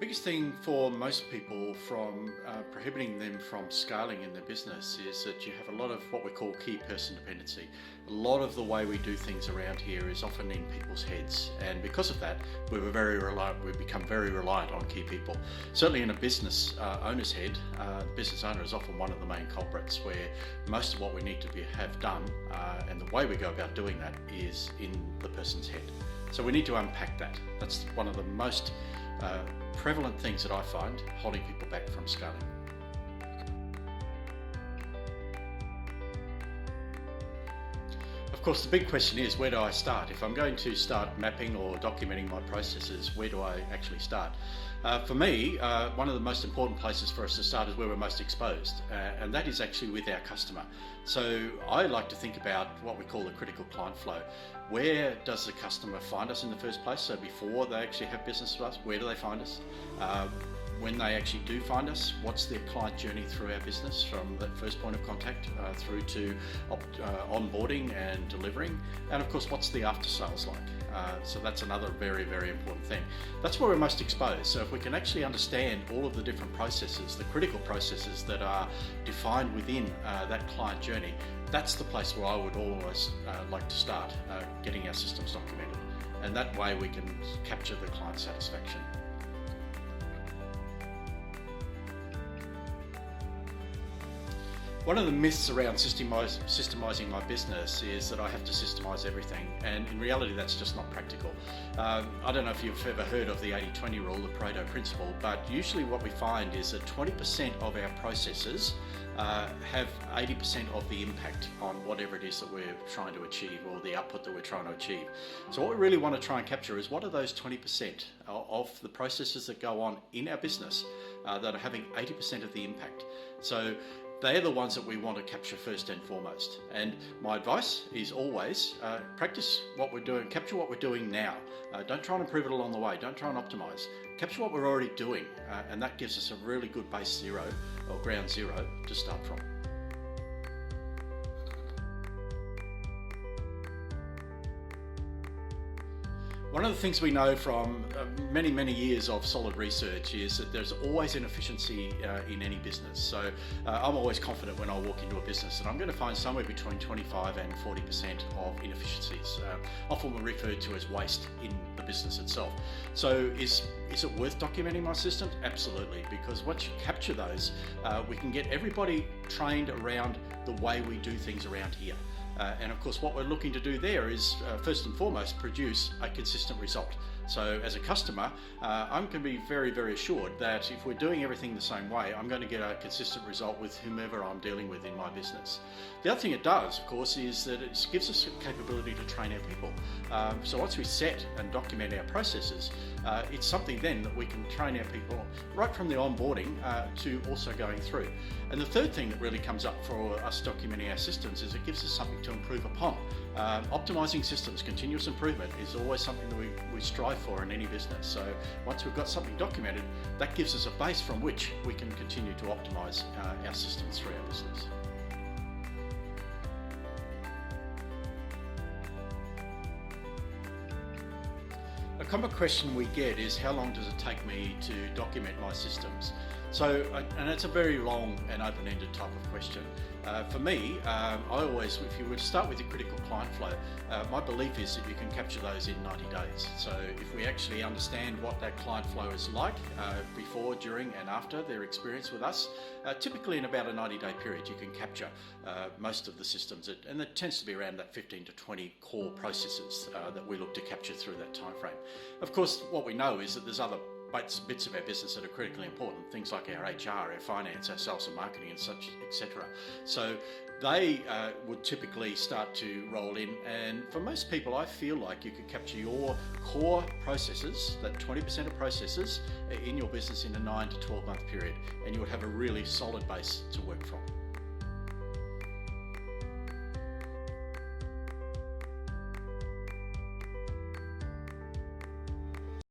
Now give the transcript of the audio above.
Biggest thing for most people from prohibiting them from scaling in their business is that you have a lot of what we call key person dependency. A lot of the way we do things around here is often in people's heads, and because of that we become very reliant on key people. Certainly in a business owner's head, the business owner is often one of the main culprits, where most of what we need to have done and the way we go about doing that is in the person's head. So we need to unpack that. That's one of the most prevalent things that I find holding people back from scaling. Of course, the big question is, where do I start? If I'm going to start mapping or documenting my processes, where do I actually start? For me, one of the most important places for us to start is where we're most exposed, and that is actually with our customer. So I like to think about what we call the critical client flow. Where does the customer find us in the first place? So before they actually have business with us, where do they find us? When they actually do find us, what's their client journey through our business, from that first point of contact through to onboarding and delivering, and of course what's the after sales like. So that's another very, very important thing. That's where we're most exposed. So if we can actually understand all of the different processes, the critical processes that are defined within that client journey, that's the place where I would always like to start getting our systems documented, and that way we can capture the client satisfaction. One of the myths around systemising my business is that I have to systemise everything, and in reality that's just not practical. I don't know if you've ever heard of the 80-20 rule, the Pareto principle, but usually what we find is that 20% of our processes have 80% of the impact on whatever it is that we're trying to achieve, or the output that we're trying to achieve. So what we really want to try and capture is, what are those 20% of the processes that go on in our business that are having 80% of the impact. So they're the ones that we want to capture first and foremost. And my advice is always practice what we're doing, capture what we're doing now. Don't try and improve it along the way, don't try and optimize. Capture what we're already doing, and that gives us a really good base zero, or ground zero, to start from. One of the things we know from many, many years of solid research is that there's always inefficiency in any business. So I'm always confident when I walk into a business that I'm going to find somewhere between 25 and 40% of inefficiencies, often referred to as waste in the business itself. So is it worth documenting my systems? Absolutely, because once you capture those, we can get everybody trained around the way we do things around here. And of course what we're looking to do there is first and foremost produce a consistent result. So as a customer, I'm going to be very, very assured that if we're doing everything the same way, I'm going to get a consistent result with whomever I'm dealing with in my business. The other thing it does, of course, is that it gives us the capability to train our people. So once we set and document our processes, it's something then that we can train our people right from the onboarding to also going through. And the third thing that really comes up for us documenting our systems is it gives us something to improve upon. Optimizing systems, continuous improvement, is always something that we strive for in any business. So once we've got something documented, that gives us a base from which we can continue to optimize our systems through our business. A common question we get is, how long does it take me to document my systems? So, and it's a very long and open-ended type of question. For me, I always, if you were to start with the critical client flow, my belief is that you can capture those in 90 days. So if we actually understand what that client flow is like before, during and after their experience with us, typically in about a 90-day period you can capture most of the systems, and it tends to be around that 15 to 20 core processes that we look to capture through that time frame. Of course, what we know is that there's other bits of our business that are critically important, things like our HR, our finance, our sales and marketing and such, etc. So they would typically start to roll in, and for most people I feel like you could capture your core processes, that 20% of processes in your business, in a 9 to 12 month period, and you would have a really solid base to work from.